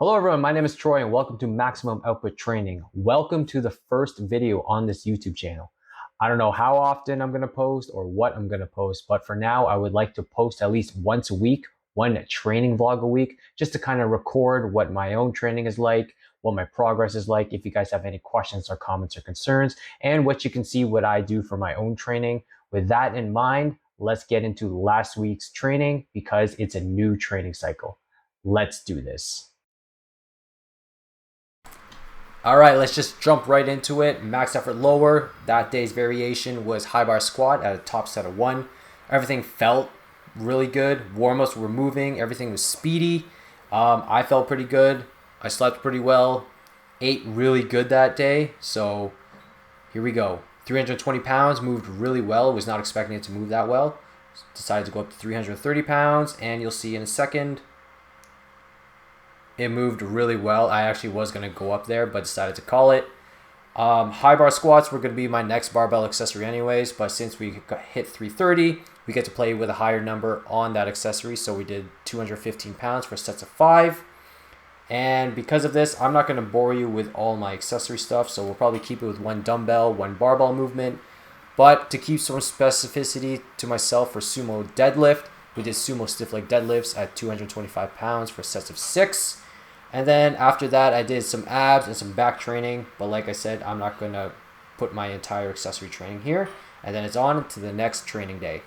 Hello everyone, my name is Troy and welcome to Maximum Output Training. Welcome to the first video on this YouTube channel. I don't know how often I'm going to post or what I'm going to post, but for now I would like to post at least once a week, one training vlog a week, just to kind of record what my own training is like, what my progress is like, if you guys have any questions or comments or concerns, and what you can see what I do for my own training. With that in mind, let's get into last week's training because it's a new training cycle. Let's do this. All right, let's just jump right into it. Max effort lower. That day's variation was high bar squat at a top set of 1. Everything felt really good. Warm-ups were moving. Everything was speedy. I felt pretty good. I slept pretty well. Ate really good that day. So here we go. 320 pounds, moved really well. Was not expecting it to move that well. Decided to go up to 330 pounds, and you'll see in a second. It moved really well. I actually was going to go up there, but decided to call it. High bar squats were going to be my next barbell accessory anyways, but since we hit 330, we get to play with a higher number on that accessory. So we did 215 pounds for sets of 5. And because of this, I'm not going to bore you with all my accessory stuff. So we'll probably keep it with one dumbbell, one barbell movement. But to keep some specificity to myself for sumo deadlift, we did sumo stiff leg deadlifts at 225 pounds for sets of 6. And then after that, I did some abs and some back training. But like I said, I'm not going to put my entire accessory training here. And then it's on to the next training day.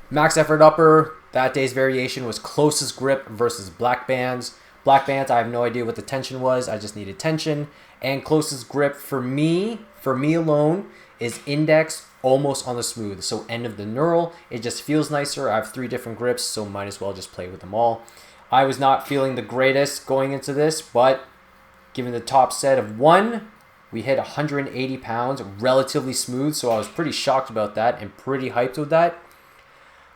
Max effort upper. That day's variation was closest grip versus black bands. Black bands, I have no idea what the tension was. I just needed tension. And closest grip for me alone, is index almost on the smooth. So end of the knurl, it just feels nicer. I have 3 different grips, so might as well just play with them all. I was not feeling the greatest going into this, but given the top set of 1, we hit 180 pounds, relatively smooth. So I was pretty shocked about that and pretty hyped with that.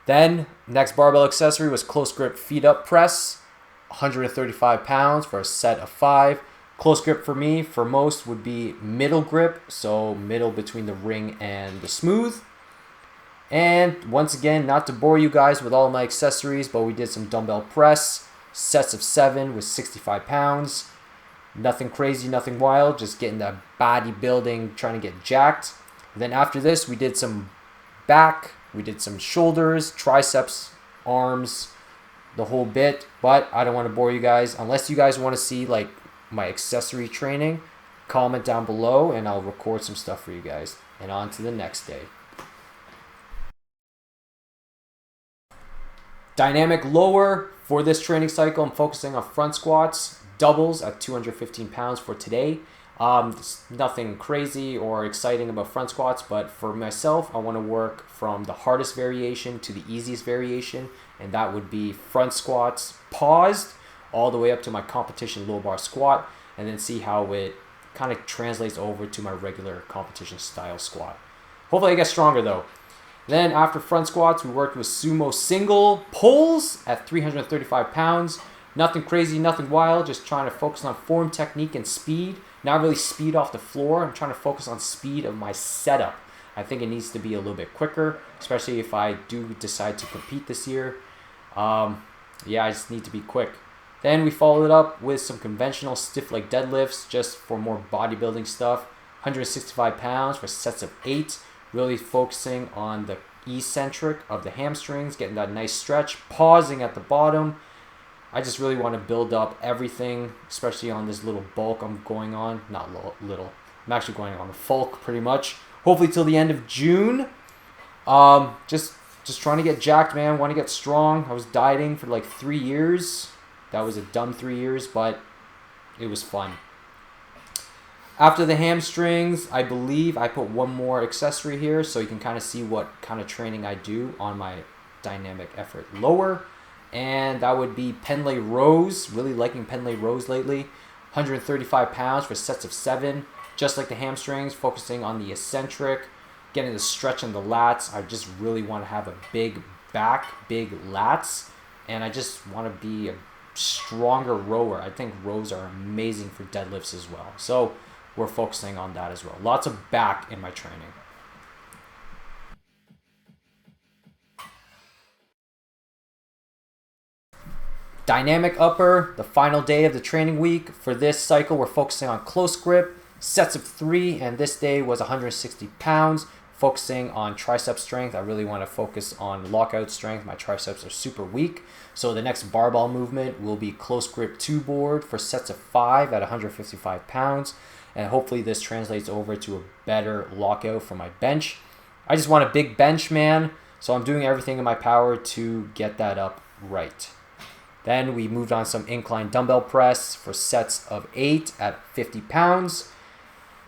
Then next barbell accessory was close grip feet up press, 135 pounds for a set of 5. Close grip for me, for most, would be middle grip, so middle between the ring and the smooth. And once again, not to bore you guys with all my accessories, but we did some dumbbell press, sets of 7 with 65 pounds. Nothing crazy, nothing wild, just getting that bodybuilding, trying to get jacked. And then after this, we did some back, we did some shoulders, triceps, arms, the whole bit. But I don't want to bore you guys. Unless you guys want to see like my accessory training, comment down below and I'll record some stuff for you guys. And on to the next day. Dynamic lower. For this training cycle, I'm focusing on front squats, doubles at 215 pounds for today. Nothing crazy or exciting about front squats, but for myself, I want to work from the hardest variation to the easiest variation, and that would be front squats paused all the way up to my competition low bar squat, and then see how it kind of translates over to my regular competition style squat. Hopefully I get stronger though. Then after front squats, we worked with sumo single pulls at 335 pounds. Nothing crazy, nothing wild, just trying to focus on form, technique, and speed. Not really speed off the floor. I'm trying to focus on speed of my setup. I think it needs to be a little bit quicker, especially if I do decide to compete this year. Yeah, I just need to be quick. Then we followed it up with some conventional stiff leg deadlifts just for more bodybuilding stuff. 165 pounds for sets of 8. Really focusing on the eccentric of the hamstrings, getting that nice stretch, pausing at the bottom. I just really want to build up everything, especially on this little bulk I'm going on. Not little. I'm actually going on a bulk pretty much. Hopefully till the end of June. Just trying to get jacked, man. Want to get strong. I was dieting for like 3 years. That was a dumb 3 years, but it was fun. After the hamstrings, I believe I put one more accessory here so you can kind of see what kind of training I do on my dynamic effort lower. And that would be Pendlay rows. Really liking Pendlay rows lately. 135 pounds for sets of 7. Just like the hamstrings, focusing on the eccentric, getting the stretch in the lats. I just really want to have a big back, big lats. And I just want to be a stronger rower. I think rows are amazing for deadlifts as well. So we're focusing on that as well. Lots of back in my training. Dynamic upper, the final day of the training week. For this cycle, we're focusing on close grip, sets of 3, and this day was 160 pounds, focusing on tricep strength. I really want to focus on lockout strength. My triceps are super weak. So the next barbell movement will be close grip 2 board for sets of 5 at 155 pounds. And hopefully this translates over to a better lockout for my bench. I just want a big bench, man. So I'm doing everything in my power to get that up right. Then we moved on some incline dumbbell press for sets of 8 at 50 pounds.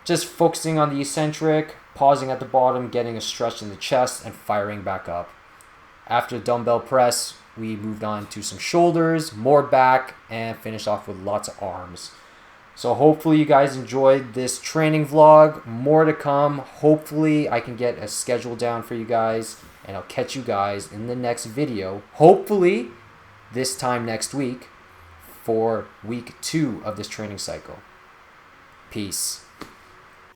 Just focusing on the eccentric, pausing at the bottom, getting a stretch in the chest, and firing back up. After dumbbell press, we moved on to some shoulders, more back, and finished off with lots of arms. So hopefully you guys enjoyed this training vlog. More to come. Hopefully I can get a schedule down for you guys, and I'll catch you guys in the next video. Hopefully this time next week for week 2 of this training cycle. Peace.